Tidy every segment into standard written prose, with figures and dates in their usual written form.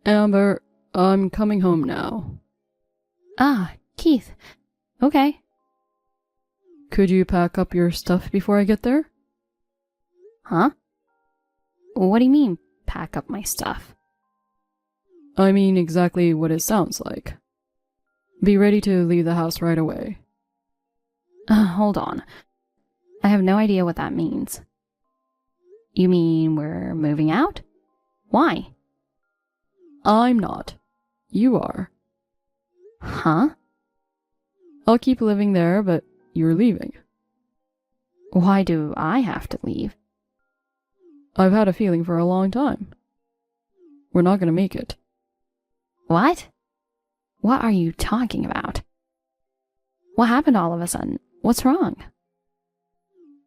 Amber, I'm coming home now. Ah, Keith. Okay. Could you pack up your stuff before I get there? Huh? What do you mean, pack up my stuff? I mean exactly what it sounds like. Be ready to leave the house right away. Hold on. I have no idea what that means. You mean we're moving out? Why? I'm not. You are. Huh? I'll keep living there, but you're leaving. Why do I have to leave? I've had a feeling for a long time. We're not gonna make it. What? What are you talking about? What happened all of a sudden? What's wrong?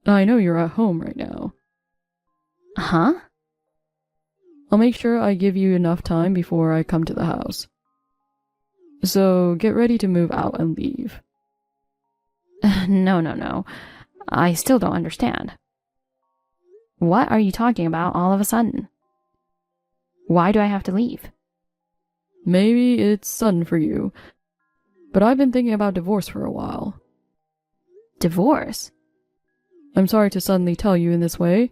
I know you're at home right now. Huh? I'll make sure I give you enough time before I come to the house. So get ready to move out and leave. No. I still don't understand. What are you talking about all of a sudden? Why do I have to leave? Maybe it's sudden for you, but I've been thinking about divorce for a while. Divorce? I'm sorry to suddenly tell you in this way,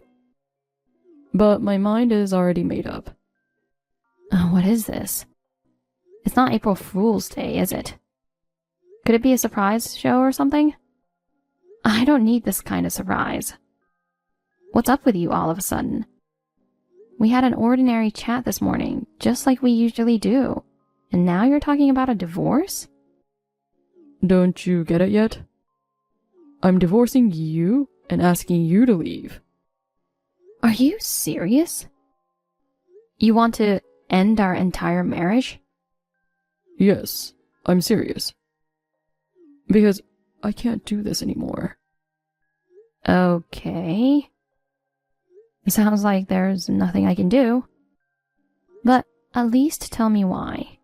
but my mind is already made up. What is this? It's not April Fool's Day, is it? Could it be a surprise show or something? I don't need this kind of surprise. What's up with you all of a sudden? We had an ordinary chat this morning, just like we usually do. And now you're talking about a divorce? Don't you get it yet? I'm divorcing you and asking you to leave. Are you serious? You want to end our entire marriage? Yes, I'm serious. Because I can't do this anymore. Okay. It sounds like there's nothing I can do. But at least tell me why.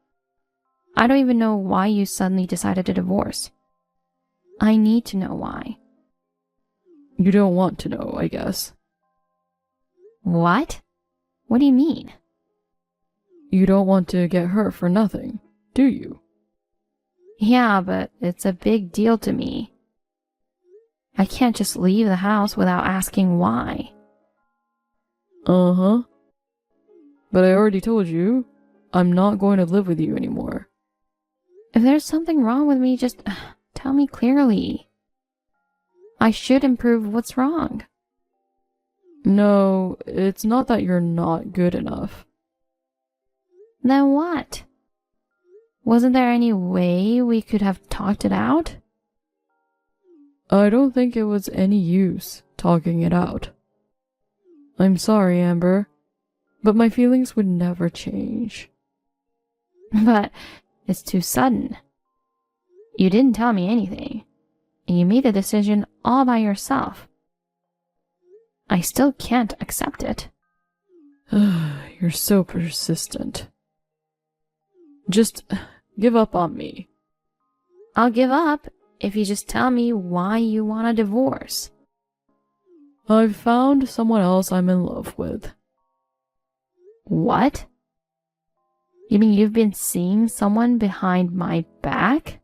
I don't even know why you suddenly decided to divorce. I need to know why. You don't want to know, I guess. What? What do you mean? You don't want to get hurt for nothing, do you? Yeah, but it's a big deal to me. I can't just leave the house without asking why. Uh-huh. But I already told you, I'm not going to live with you anymore. If there's something wrong with me, just tell me clearly. I should improve what's wrong. No, it's not that you're not good enough. Then what? Wasn't there any way we could have talked it out? I don't think it was any use talking it out. I'm sorry, Amber, but my feelings would never change. But it's too sudden. You didn't tell me anything, and you made the decision all by yourself. I still can't accept it. You're so persistent. Just give up on me. I'll give up if you just tell me why you want a divorce. I've found someone else I'm in love with. What? You mean you've been seeing someone behind my back?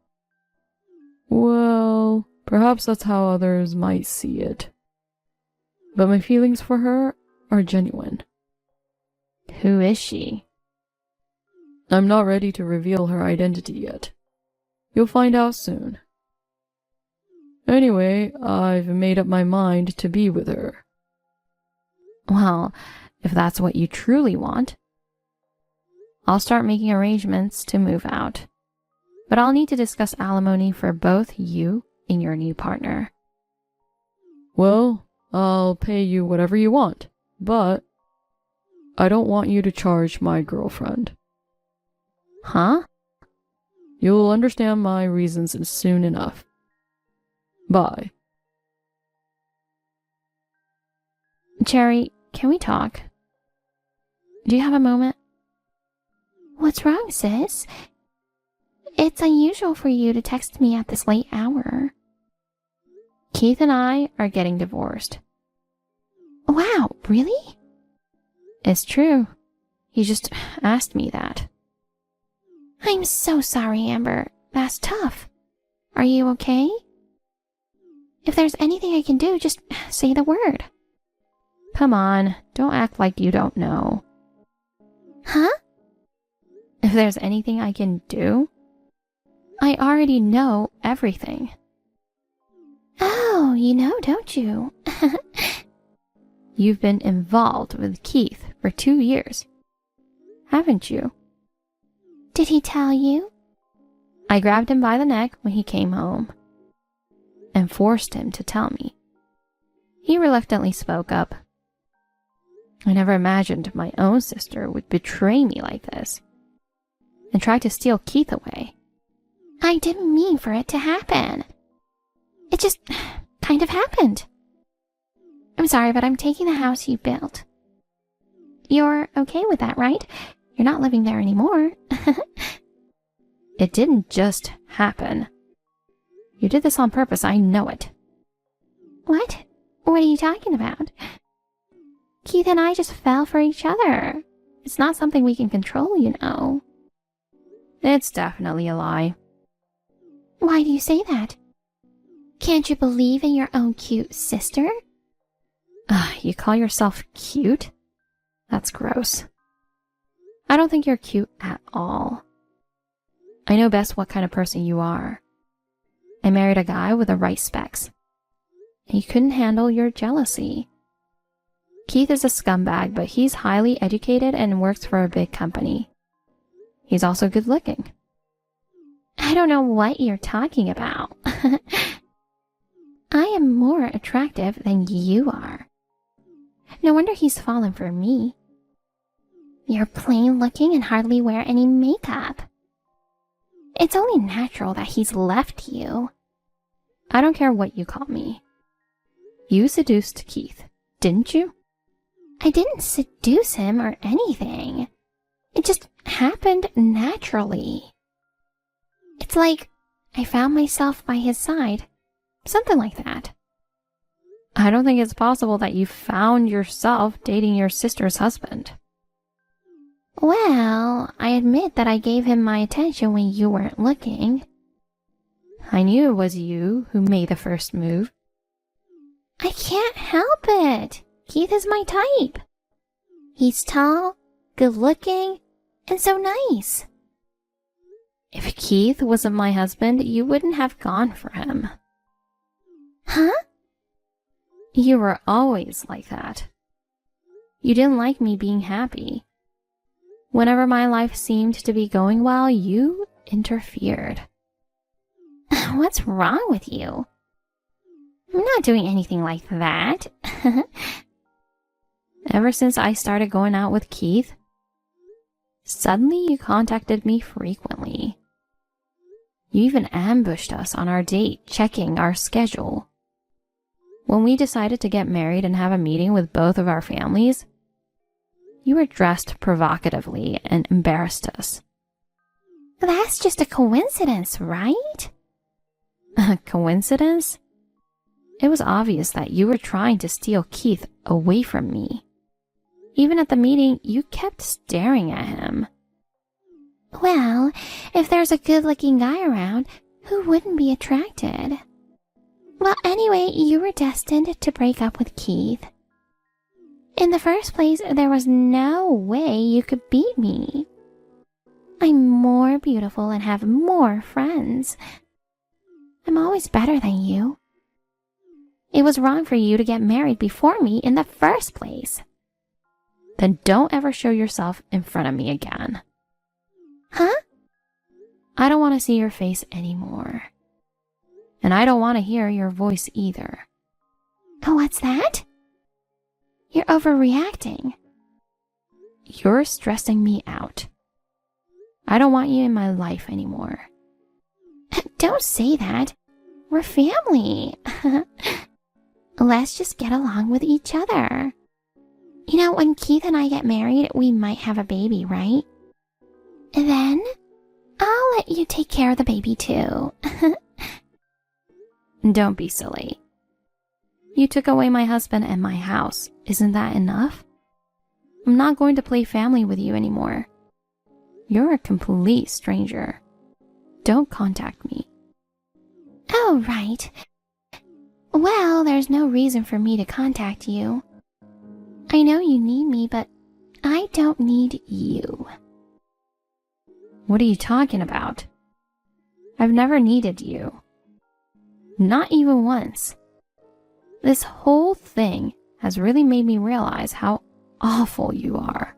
Well, perhaps that's how others might see it. But my feelings for her are genuine. Who is she? I'm not ready to reveal her identity yet. You'll find out soon. Anyway, I've made up my mind to be with her. Well, if that's what you truly want, I'll start making arrangements to move out. But I'll need to discuss alimony for both you and your new partner. Well, I'll pay you whatever you want, but I don't want you to charge my girlfriend. Huh? You'll understand my reasons soon enough. Bye. Cherry, can we talk? Do you have a moment? What's wrong, sis? It's unusual for you to text me at this late hour. Keith and I are getting divorced. Wow, really? It's true. He just asked me that. I'm so sorry, Amber. That's tough. Are you okay? If there's anything I can do, just say the word. Come on, don't act like you don't know. Huh? If there's anything I can do? I already know everything. Oh, you know, don't you? You've been involved with Keith for 2 years, haven't you? Did he tell you? I grabbed him by the neck when he came home and forced him to tell me. He reluctantly spoke up. I never imagined my own sister would betray me like this and try to steal Keith away. I didn't mean for it to happen. It just kind of happened. I'm sorry, but I'm taking the house you built. You're okay with that, right? You're not living there anymore. It didn't just happen. You did this on purpose, I know it. What? What are you talking about? Keith and I just fell for each other. It's not something we can control, you know. It's definitely a lie. Why do you say that? Can't you believe in your own cute sister? You call yourself cute? That's gross. I don't think you're cute at all. I know best what kind of person you are. I married a guy with the right specs. He couldn't handle your jealousy. Keith is a scumbag, but he's highly educated and works for a big company. He's also good looking. I don't know what you're talking about. I am more attractive than you are. No wonder he's fallen for me. You're plain looking and hardly wear any makeup. It's only natural that he's left you. I don't care what you call me. You seduced Keith, didn't you? I didn't seduce him or anything. It just happened naturally. It's like I found myself by his side. Something like that. I don't think it's possible that you found yourself dating your sister's husband. Well, I admit that I gave him my attention when you weren't looking. I knew it was you who made the first move. I can't help it. Keith is my type. He's tall, good-looking, and so nice. If Keith wasn't my husband, you wouldn't have gone for him. Huh? You were always like that. You didn't like me being happy. Whenever my life seemed to be going well, you interfered. What's wrong with you? I'm not doing anything like that. Ever since I started going out with Keith, suddenly you contacted me frequently. You even ambushed us on our date, checking our schedule. When we decided to get married and have a meeting with both of our families, you were dressed provocatively and embarrassed us. That's just a coincidence, right? A coincidence? It was obvious that you were trying to steal Keith away from me. Even at the meeting, you kept staring at him. Well, if there's a good-looking guy around, who wouldn't be attracted? Well, anyway, you were destined to break up with Keith. In the first place, there was no way you could beat me. I'm more beautiful and have more friends. I'm always better than you. It was wrong for you to get married before me in the first place. Then don't ever show yourself in front of me again. Huh? I don't want to see your face anymore. And I don't want to hear your voice either. Oh, what's that? You're overreacting. You're stressing me out. I don't want you in my life anymore. Don't say that. We're family. Let's just get along with each other. You know, when Keith and I get married, we might have a baby, right? And then I'll let you take care of the baby too. Don't be silly. You took away my husband and my house. Isn't that enough? I'm not going to play family with you anymore. You're a complete stranger. Don't contact me. Oh, right. Well, there's no reason for me to contact you. I know you need me, but I don't need you. What are you talking about? I've never needed you. Not even once. This whole thing has really made me realize how awful you are.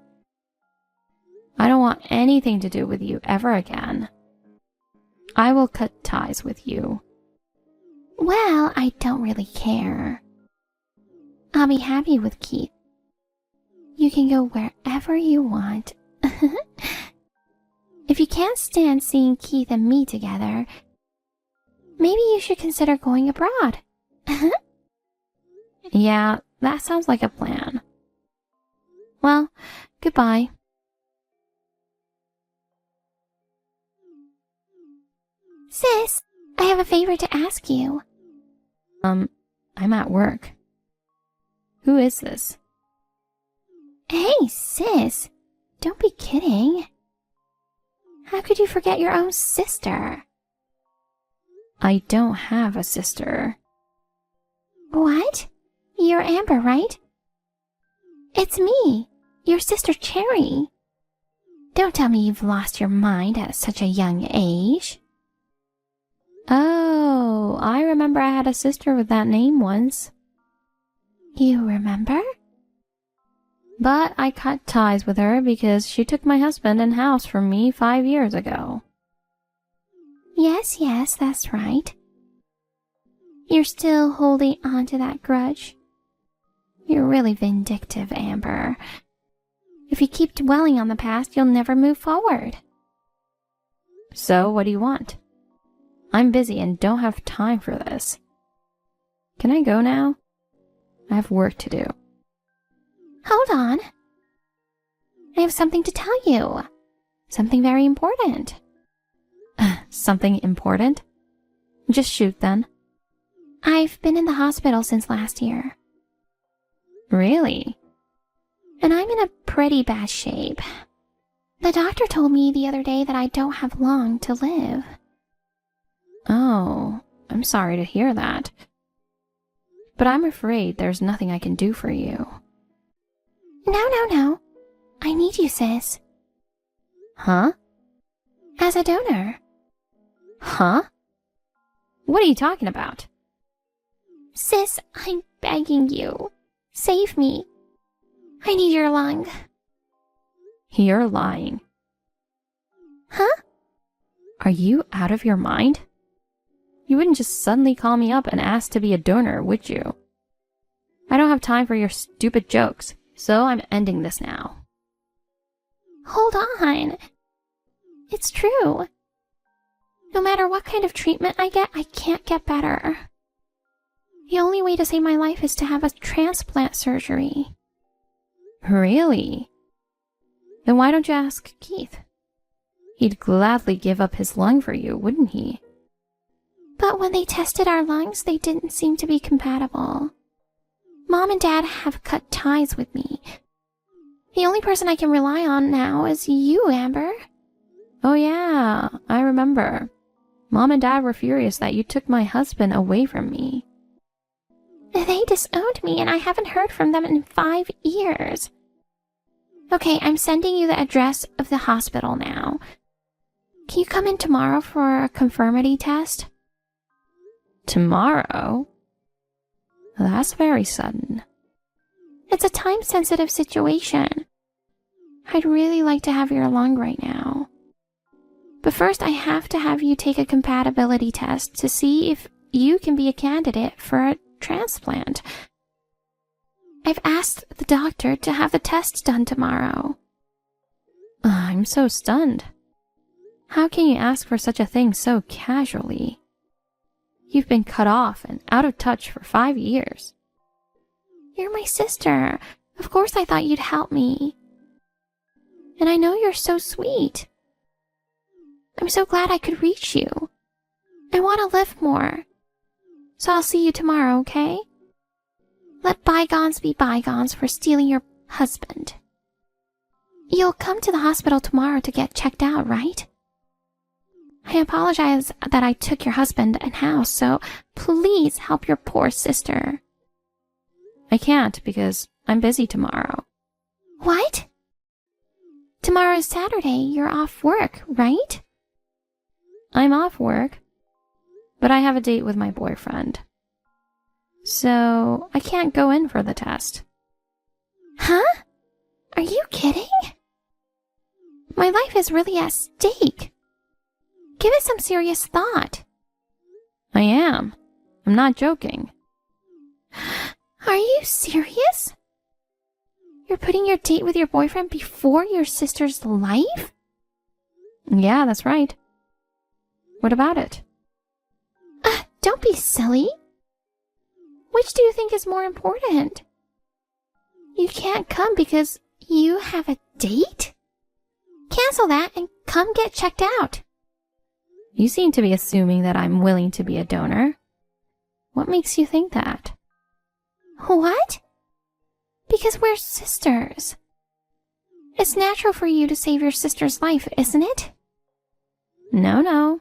I don't want anything to do with you ever again. I will cut ties with you. Well, I don't really care. I'll be happy with Keith. You can go wherever you want. If you can't stand seeing Keith and me together, maybe you should consider going abroad. Yeah, that sounds like a plan. Well, goodbye. Sis, I have a favor to ask you. I'm at work. Who is this? Hey, sis, don't be kidding. How could you forget your own sister? I don't have a sister. What? You're Amber, right? It's me, your sister Cherry. Don't tell me you've lost your mind at such a young age. Oh, I remember I had a sister with that name once. You remember? But I cut ties with her because she took my husband and house from me 5 years ago. Yes, that's right. You're still holding on to that grudge. You're really vindictive, Amber. If you keep dwelling on the past, you'll never move forward. So, what do you want? I'm busy and don't have time for this. Can I go now? I have work to do. Hold on. I have something to tell you. Something very important. Something important? Just shoot then. I've been in the hospital since last year. Really? And I'm in a pretty bad shape. The doctor told me the other day that I don't have long to live. Oh, I'm sorry to hear that. But I'm afraid there's nothing I can do for you. No. I need you, sis. Huh? As a donor. Huh? What are you talking about? Sis, I'm begging you. Save me. I need your lung. You're lying. Huh? Are you out of your mind? You wouldn't just suddenly call me up and ask to be a donor, would you? I don't have time for your stupid jokes, so I'm ending this now. Hold on. It's true. No matter what kind of treatment I get, I can't get better. The only way to save my life is to have a transplant surgery. Really? Then why don't you ask Keith? He'd gladly give up his lung for you, wouldn't he? But when they tested our lungs, they didn't seem to be compatible. Mom and Dad have cut ties with me. The only person I can rely on now is you, Amber. Oh yeah, I remember. Mom and Dad were furious that you took my husband away from me. They disowned me and I haven't heard from them in 5 years. Okay, I'm sending you the address of the hospital now. Can you come in tomorrow for a conformity test? Tomorrow? That's very sudden. It's a time-sensitive situation. I'd really like to have your lung right now. But first I have to have you take a compatibility test to see if you can be a candidate for a transplant. I've asked the doctor to have the test done tomorrow. I'm so stunned. How can you ask for such a thing so casually? You've been cut off and out of touch for 5 years. You're my sister. Of course I thought you'd help me. And I know you're so sweet. I'm so glad I could reach you. I want to live more. So I'll see you tomorrow, okay? Let bygones be bygones for stealing your husband. You'll come to the hospital tomorrow to get checked out, right? I apologize that I took your husband and house, so please help your poor sister. I can't because I'm busy tomorrow. What? Tomorrow is Saturday. You're off work, right? I'm off work, but I have a date with my boyfriend. So I can't go in for the test. Huh? Are you kidding? My life is really at stake. Give it some serious thought. I am. I'm not joking. Are you serious? You're putting your date with your boyfriend before your sister's life? Yeah, that's right. What about it? Don't be silly. Which do you think is more important? You can't come because you have a date? Cancel that and come get checked out. You seem to be assuming that I'm willing to be a donor. What makes you think that? What? Because we're sisters. It's natural for you to save your sister's life, isn't it? No.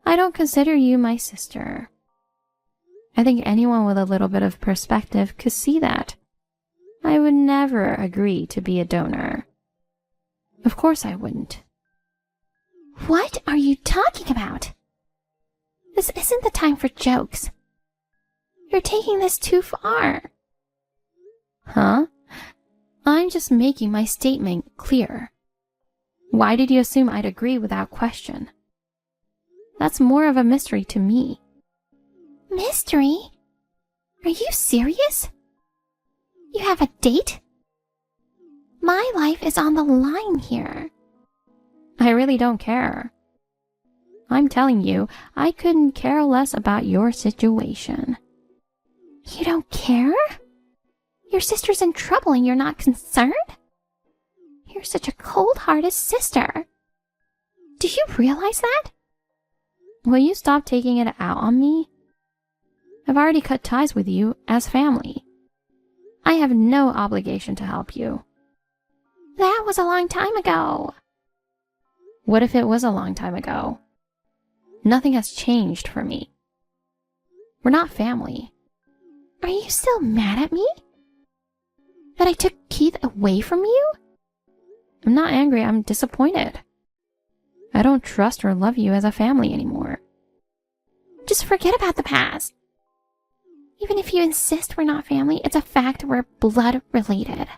I don't consider you my sister. I think anyone with a little bit of perspective could see that. I would never agree to be a donor. Of course I wouldn't. What are you talking about? This isn't the time for jokes. You're taking this too far. Huh? I'm just making my statement clear. Why did you assume I'd agree without question? That's more of a mystery to me. Mystery? Are you serious? You have a date? My life is on the line here. I really don't care. I'm telling you, I couldn't care less about your situation. You don't care? Your sister's in trouble and you're not concerned? You're such a cold-hearted sister. Do you realize that? Will you stop taking it out on me? I've already cut ties with you as family. I have no obligation to help you. That was a long time ago. What if it was a long time ago? Nothing has changed for me. We're not family. Are you still mad at me? That I took Keith away from you? I'm not angry, I'm disappointed. I don't trust or love you as a family anymore. Just forget about the past. Even if you insist we're not family, it's a fact we're blood related.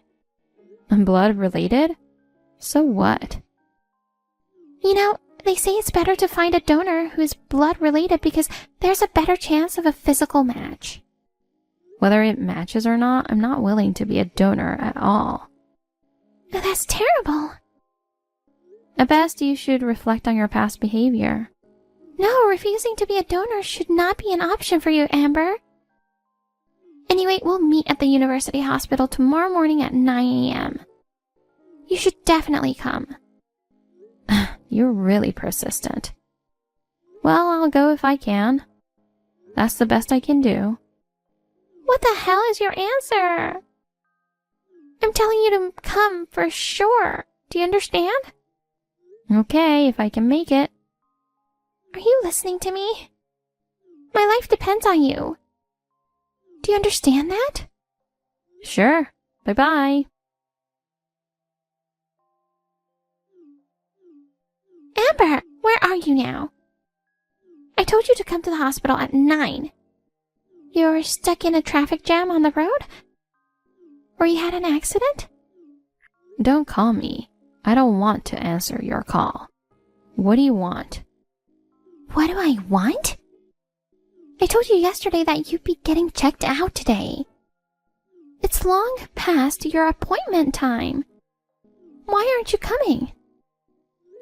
I'm blood related? So what? You know, they say it's better to find a donor who's blood related because there's a better chance of a physical match. Whether it matches or not, I'm not willing to be a donor at all. That's terrible. At best, you should reflect on your past behavior. No, refusing to be a donor should not be an option for you, Amber. Anyway, we'll meet at the university hospital tomorrow morning at 9 a.m. You should definitely come. You're really persistent. Well, I'll go if I can. That's the best I can do. What the hell is your answer? I'm telling you to come for sure. Do you understand? Okay, if I can make it. Are you listening to me? My life depends on you. Do you understand that? Sure. Bye-bye. Amber, where are you now? I told you to come to the hospital at 9. You're stuck in a traffic jam on the road? Or you had an accident? Don't call me. I don't want to answer your call. What do you want? What do I want? I told you yesterday that you'd be getting checked out today. It's long past your appointment time. Why aren't you coming?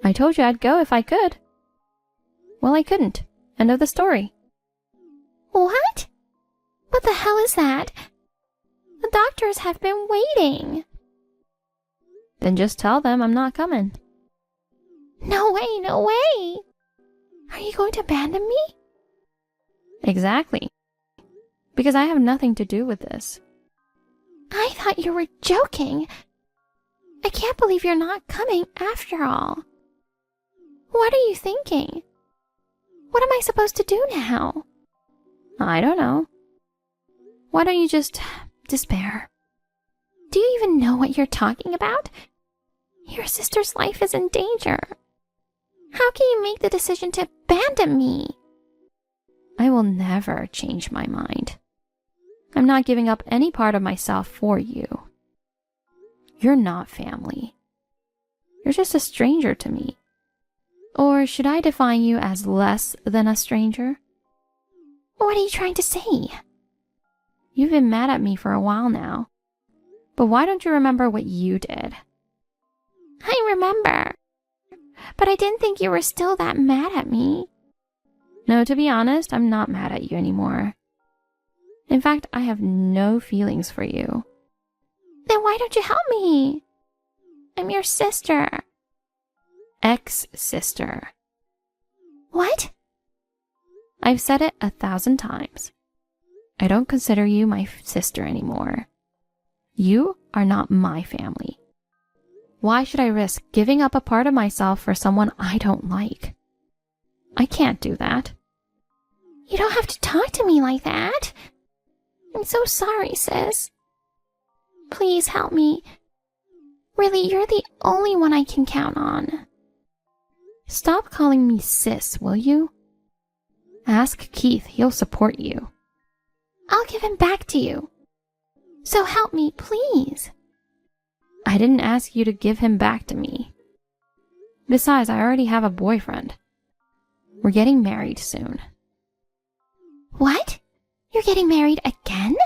I told you I'd go if I could. Well, I couldn't. End of the story. What? What the hell is that? The doctors have been waiting. Then just tell them I'm not coming. No way, no way. Are you going to abandon me? Exactly. Because I have nothing to do with this. I thought you were joking. I can't believe you're not coming after all. What are you thinking? What am I supposed to do now? I don't know. Why don't you just despair? Do you even know what you're talking about? Your sister's life is in danger. How can you make the decision to abandon me? I will never change my mind. I'm not giving up any part of myself for you. You're not family. You're just a stranger to me. Or should I define you as less than a stranger? What are you trying to say? You've been mad at me for a while now. But why don't you remember what you did? I remember. But I didn't think you were still that mad at me. No, to be honest, I'm not mad at you anymore. In fact, I have no feelings for you. Then why don't you help me? I'm your sister. Ex-sister. What? I've said it 1,000 times. I don't consider you my sister anymore. You are not my family. Why should I risk giving up a part of myself for someone I don't like? I can't do that. You don't have to talk to me like that. I'm so sorry, sis. Please help me. Really, you're the only one I can count on. Stop calling me sis, will you? Ask Keith, he'll support you. I'll give him back to you. So help me, please. I didn't ask you to give him back to me. Besides, I already have a boyfriend. We're getting married soon. What? You're getting married again?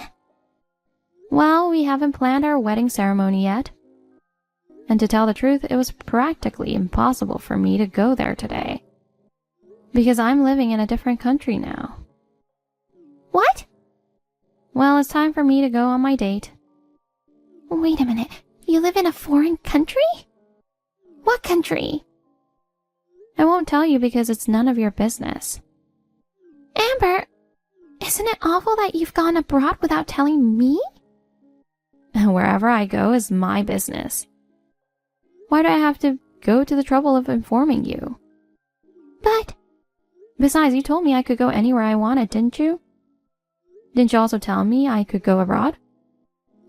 Well, we haven't planned our wedding ceremony yet. And to tell the truth, it was practically impossible for me to go there today. Because I'm living in a different country now. What? Well, it's time for me to go on my date. Wait a minute. You live in a foreign country? What country? I won't tell you because it's none of your business. Amber, isn't it awful that you've gone abroad without telling me? Wherever I go is my business. Why do I have to go to the trouble of informing you? But... Besides, you told me I could go anywhere I wanted, didn't you? Didn't you also tell me I could go abroad?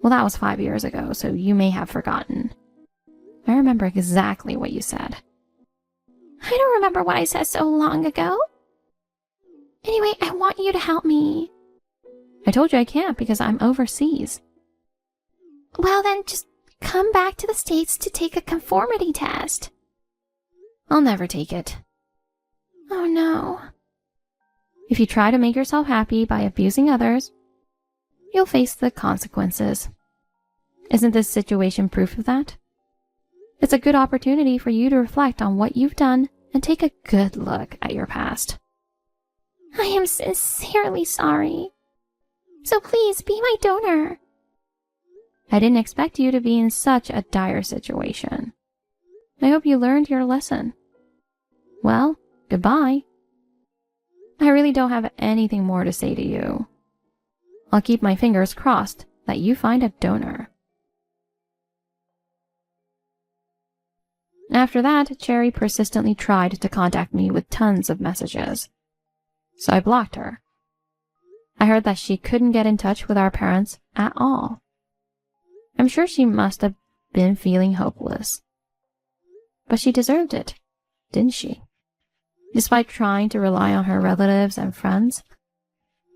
Well, that was 5 years ago, so you may have forgotten. I remember exactly what you said. I don't remember what I said so long ago. Anyway, I want you to help me. I told you I can't because I'm overseas. Well then, just come back to the States to take a conformity test. I'll never take it. Oh no. If you try to make yourself happy by abusing others, you'll face the consequences. Isn't this situation proof of that? It's a good opportunity for you to reflect on what you've done and take a good look at your past. I am sincerely sorry. So please be my donor. I didn't expect you to be in such a dire situation. I hope you learned your lesson. Well, goodbye. I really don't have anything more to say to you. I'll keep my fingers crossed that you find a donor. After that, Cherry persistently tried to contact me with tons of messages. So I blocked her. I heard that she couldn't get in touch with our parents at all. I'm sure she must have been feeling hopeless. But she deserved it, didn't she? Despite trying to rely on her relatives and friends,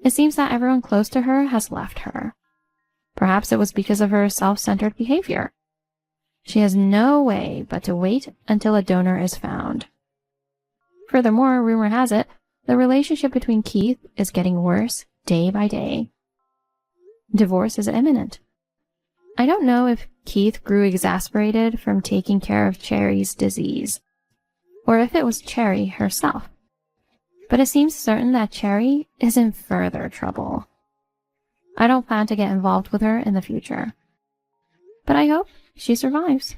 it seems that everyone close to her has left her. Perhaps it was because of her self-centered behavior. She has no way but to wait until a donor is found. Furthermore, rumor has it, the relationship between Keith is getting worse day by day. Divorce is imminent. I don't know if Keith grew exasperated from taking care of Cherry's disease, or if it was Cherry herself. But it seems certain that Cherry is in further trouble. I don't plan to get involved with her in the future. But I hope she survives.